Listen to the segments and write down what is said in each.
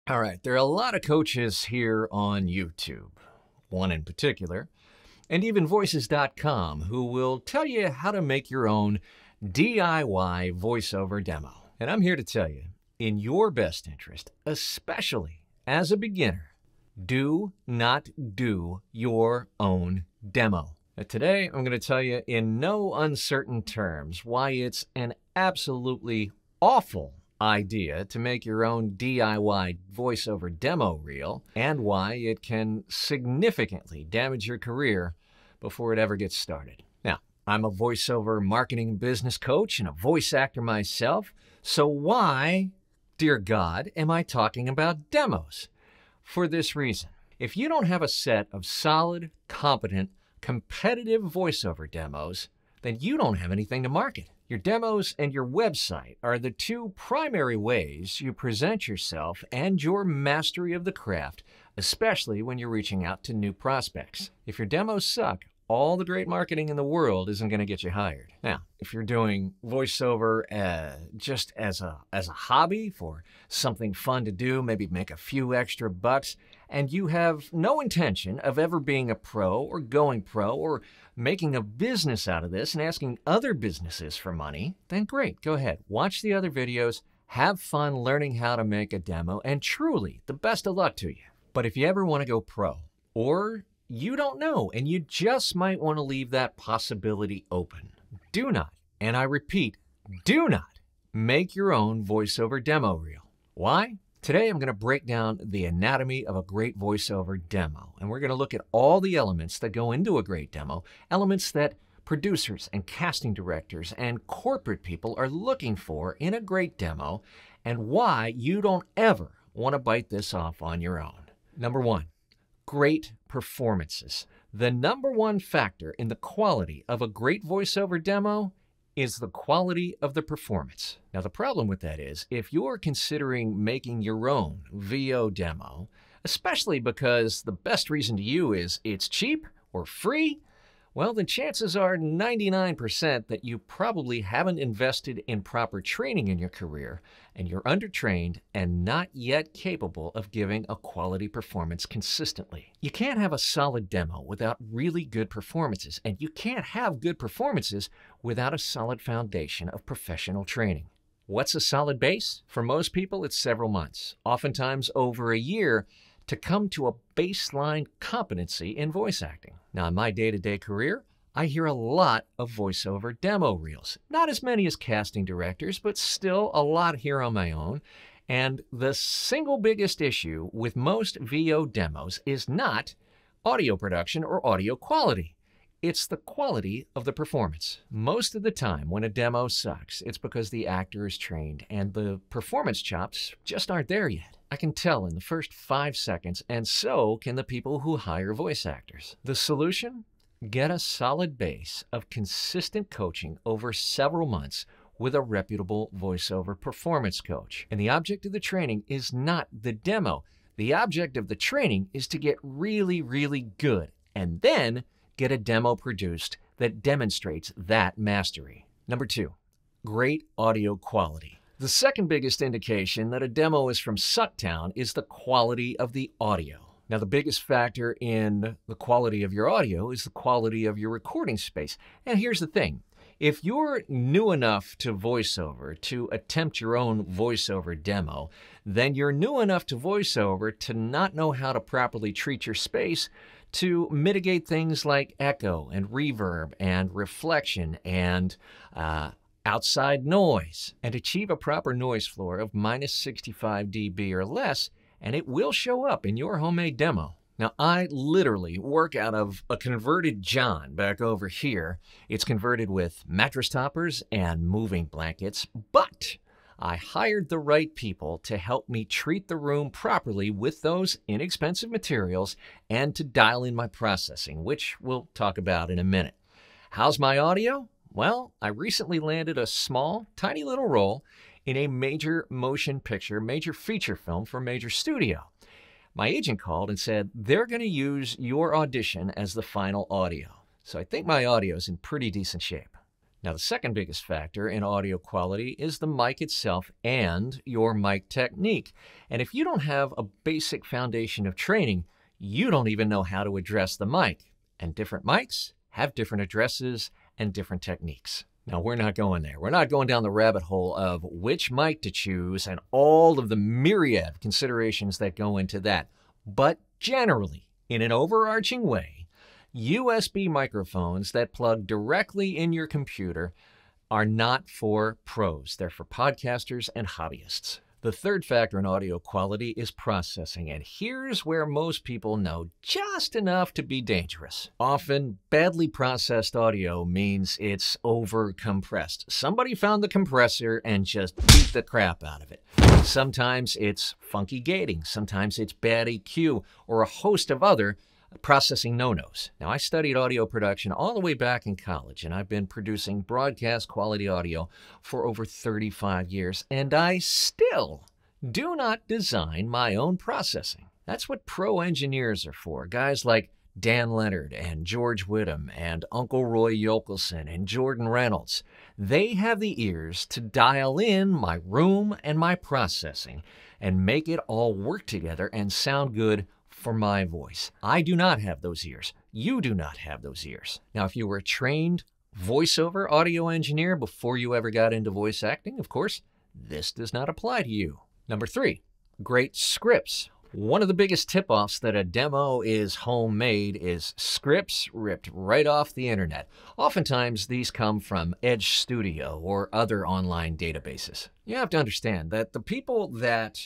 All right, there are a lot of coaches here on YouTube, one in particular, and even voices.com, who will tell you how to make your own DIY voiceover demo. And I'm here to tell you, in your best interest, especially as a beginner, do not do your own demo. Today, I'm going to tell you in no uncertain terms why it's an absolutely awful idea to make your own DIY voiceover demo reel and why it can significantly damage your career before it ever gets started. Now, I'm a voiceover marketing business coach and a voice actor myself, so why, dear God, am I talking about demos? For this reason. If you don't have a set of solid, competent, competitive voiceover demos, then you don't have anything to market. Your demos and your website are the two primary ways you present yourself and your mastery of the craft, especially when you're reaching out to new prospects. If your demos suck, all the great marketing in the world isn't going to get you hired. Now, if you're doing voiceover just as a hobby for something fun to do, maybe make a few extra bucks, and you have no intention of ever being a pro or going pro or making a business out of this and asking other businesses for money, then great, go ahead. Watch the other videos, have fun learning how to make a demo, and truly, the best of luck to you. But if you ever want to go pro, or you don't know, and you just might want to leave that possibility open, do not, and I repeat, do not make your own voiceover demo reel. Why? Today, I'm going to break down the anatomy of a great voiceover demo, and we're going to look at all the elements that go into a great demo, elements that producers and casting directors and corporate people are looking for in a great demo, and why you don't ever want to bite this off on your own. Number one, great performances. The number one factor in the quality of a great voiceover demo is the quality of the performance. Now, the problem with that is if you're considering making your own VO demo, especially because the best reason to you is it's cheap or free, well, then chances are 99% that you probably haven't invested in proper training in your career, and you're undertrained and not yet capable of giving a quality performance consistently. You can't have a solid demo without really good performances, and you can't have good performances without a solid foundation of professional training. What's a solid base? For most people, it's several months, oftentimes over a year, to come to a baseline competency in voice acting. Now, in my day-to-day career, I hear a lot of voiceover demo reels. Not as many as casting directors, but still a lot here on my own. And the single biggest issue with most VO demos is not audio production or audio quality. It's the quality of the performance. Most of the time when a demo sucks, it's because the actor is trained and the performance chops just aren't there yet. I can tell in the first 5 seconds, and so can the people who hire voice actors. The solution? Get a solid base of consistent coaching over several months with a reputable voiceover performance coach. And the object of the training is not the demo. The object of the training is to get really, really good, and then get a demo produced that demonstrates that mastery. Number two, great audio quality. The second biggest indication that a demo is from Sucktown is the quality of the audio. Now, the biggest factor in the quality of your audio is the quality of your recording space. And here's the thing. If you're new enough to voiceover to attempt your own voiceover demo, then you're new enough to voiceover to not know how to properly treat your space to mitigate things like echo and reverb and reflection and outside noise, and achieve a proper noise floor of minus 65 dB or less, and it will show up in your homemade demo. Now, I literally work out of a converted John back over here. It's converted with mattress toppers and moving blankets, but I hired the right people to help me treat the room properly with those inexpensive materials and to dial in my processing, which we'll talk about in a minute. How's my audio? Well, I recently landed a small, tiny little role in a major motion picture, major feature film for a major studio. My agent called and said they're going to use your audition as the final audio. So I think my audio is in pretty decent shape. Now, the second biggest factor in audio quality is the mic itself and your mic technique. And if you don't have a basic foundation of training, you don't even know how to address the mic. And different mics have different addresses and different techniques. Now, we're not going there. We're not going down the rabbit hole of which mic to choose and all of the myriad considerations that go into that. But generally, in an overarching way, USB microphones that plug directly in your computer are not for pros. They're for podcasters and hobbyists. The third factor in audio quality is processing, and here's where most people know just enough to be dangerous. Often, badly processed audio means it's over-compressed. Somebody found the compressor and just beat the crap out of it. Sometimes it's funky gating, sometimes it's bad EQ, or a host of other processing no-nos. Now, I studied audio production all the way back in college, and I've been producing broadcast quality audio for over 35 years, and I still do not design my own processing. That's what pro engineers are for. Guys like Dan Leonard and George Whittam and Uncle Roy Yokelson and Jordan Reynolds. They have the ears to dial in my room and my processing and make it all work together and sound good for my voice. I do not have those ears. You do not have those ears. Now, if you were a trained voiceover audio engineer before you ever got into voice acting, of course, this does not apply to you. Number 3, great scripts. One of the biggest tip-offs that a demo is homemade is scripts ripped right off the internet. Oftentimes, these come from Edge Studio or other online databases. You have to understand that the people that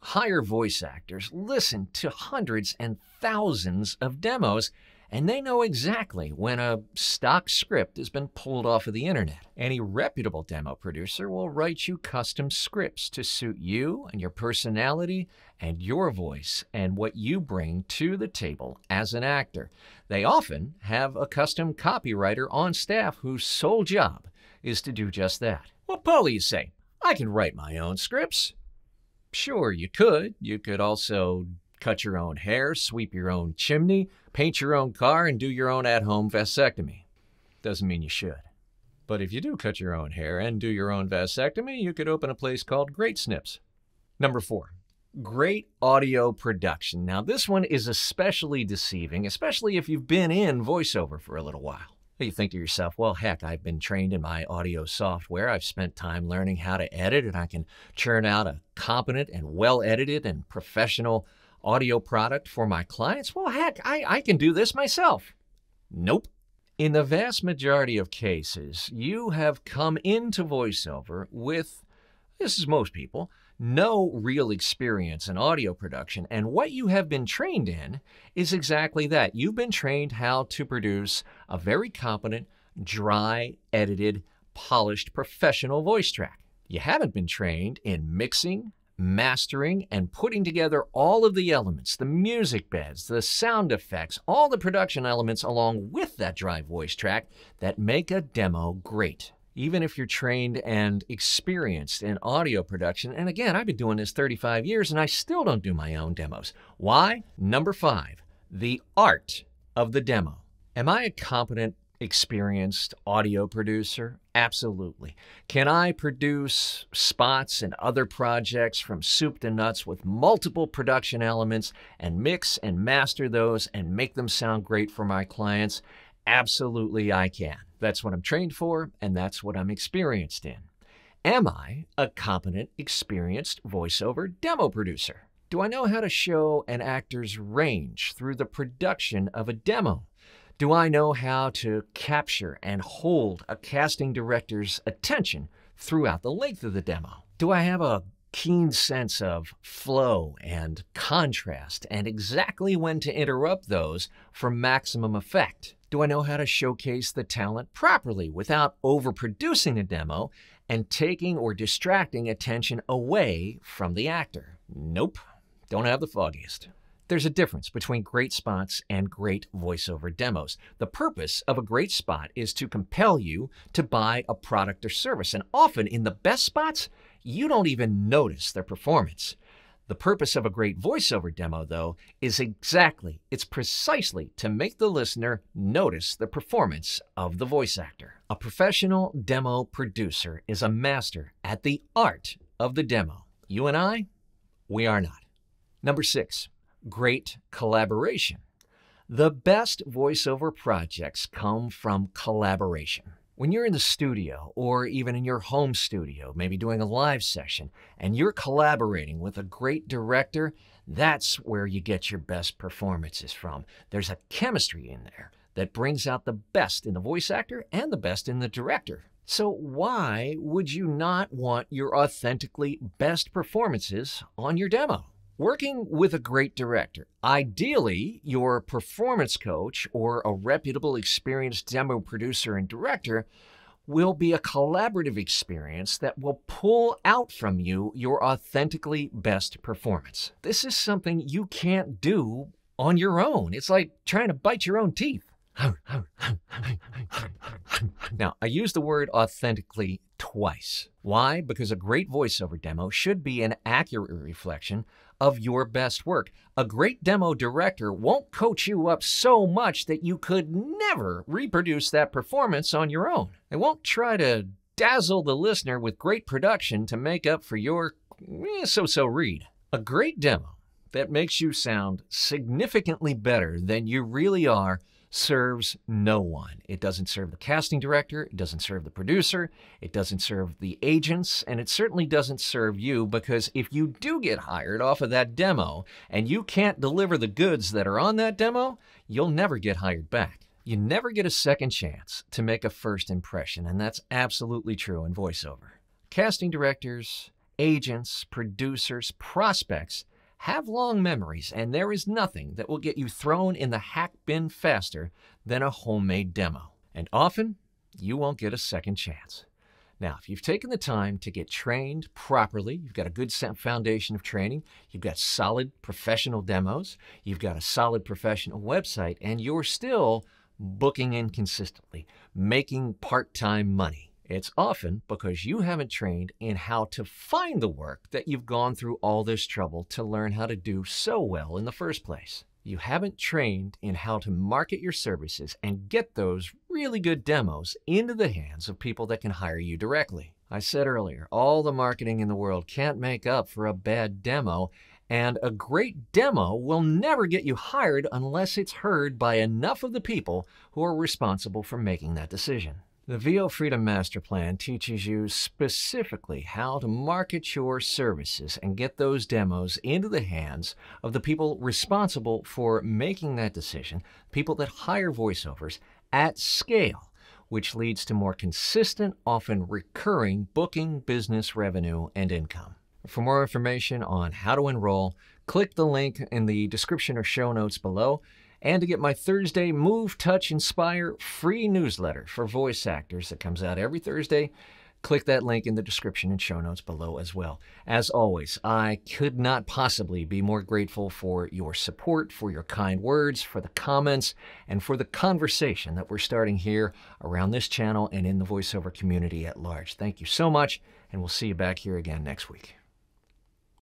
hire voice actors listen to hundreds and thousands of demos, and they know exactly when a stock script has been pulled off of the internet. Any reputable demo producer will write you custom scripts to suit you and your personality and your voice and what you bring to the table as an actor. They often have a custom copywriter on staff whose sole job is to do just that. Well, Paul, you say, I can write my own scripts. Sure, you could. You could also cut your own hair, sweep your own chimney, paint your own car, and do your own at-home vasectomy. Doesn't mean you should. But if you do cut your own hair and do your own vasectomy, you could open a place called Great Snips. Number 4, great audio production. Now, this one is especially deceiving, especially if you've been in voiceover for a little while. You think to yourself, well, heck, I've been trained in my audio software. I've spent time learning how to edit, and I can churn out a competent and well-edited and professional audio product for my clients. Well, heck, I can do this myself. Nope. In the vast majority of cases, you have come into voiceover with, this is most people, no real experience in audio production, and what you have been trained in is exactly that. You've been trained how to produce a very competent, dry, edited, polished, professional voice track. You haven't been trained in mixing, mastering, and putting together all of the elements, the music beds, the sound effects, all the production elements along with that dry voice track that make a demo great. Even if you're trained and experienced in audio production, and again, I've been doing this 35 years and I still don't do my own demos. Why? Number 5, the art of the demo. Am I a competent, experienced audio producer? Absolutely. Can I produce spots and other projects from soup to nuts with multiple production elements and mix and master those and make them sound great for my clients? Absolutely, I can. That's what I'm trained for, and that's what I'm experienced in. Am I a competent, experienced voiceover demo producer? Do I know how to show an actor's range through the production of a demo? Do I know how to capture and hold a casting director's attention throughout the length of the demo? Do I have a keen sense of flow and contrast and exactly when to interrupt those for maximum effect? Do I know how to showcase the talent properly without overproducing a demo and taking or distracting attention away from the actor? Nope, don't have the foggiest. There's a difference between great spots and great voiceover demos. The purpose of a great spot is to compel you to buy a product or service, and often in the best spots, you don't even notice their performance. The purpose of a great voiceover demo, though, is it's precisely to make the listener notice the performance of the voice actor. A professional demo producer is a master at the art of the demo. You and I, we are not. Number 6, great collaboration. The best voiceover projects come from collaboration. When you're in the studio or even in your home studio, maybe doing a live session, and you're collaborating with a great director, that's where you get your best performances from. There's a chemistry in there that brings out the best in the voice actor and the best in the director. So why would you not want your authentically best performances on your demo? Working with a great director, ideally your performance coach or a reputable, experienced demo producer and director, will be a collaborative experience that will pull out from you your authentically best performance. This is something you can't do on your own. It's like trying to bite your own teeth. Now, I use the word authentically twice. Why? Because a great voiceover demo should be an accurate reflection of your best work. A great demo director won't coach you up so much that you could never reproduce that performance on your own. They won't try to dazzle the listener with great production to make up for your so-so read. A great demo that makes you sound significantly better than you really are serves no one. It doesn't serve the casting director, it doesn't serve the producer, it doesn't serve the agents, and it certainly doesn't serve you, because if you do get hired off of that demo and you can't deliver the goods that are on that demo, you'll never get hired back. You never get a second chance to make a first impression, and that's absolutely true in voiceover. Casting directors, agents, producers, prospects have long memories, and there is nothing that will get you thrown in the hack bin faster than a homemade demo. And often, you won't get a second chance. Now, if you've taken the time to get trained properly, you've got a good foundation of training, you've got solid professional demos, you've got a solid professional website, and you're still booking inconsistently, making part-time money, it's often because you haven't trained in how to find the work that you've gone through all this trouble to learn how to do so well in the first place. You haven't trained in how to market your services and get those really good demos into the hands of people that can hire you directly. I said earlier, all the marketing in the world can't make up for a bad demo, and a great demo will never get you hired unless it's heard by enough of the people who are responsible for making that decision. The VO Freedom Master Plan teaches you specifically how to market your services and get those demos into the hands of the people responsible for making that decision, people that hire voiceovers at scale, which leads to more consistent, often recurring booking, business, revenue, and income. For more information on how to enroll, click the link in the description or show notes below. And to get my Thursday Move, Touch, Inspire free newsletter for voice actors that comes out every Thursday, click that link in the description and show notes below as well. As always, I could not possibly be more grateful for your support, for your kind words, for the comments, and for the conversation that we're starting here around this channel and in the voiceover community at large. Thank you so much, and we'll see you back here again next week.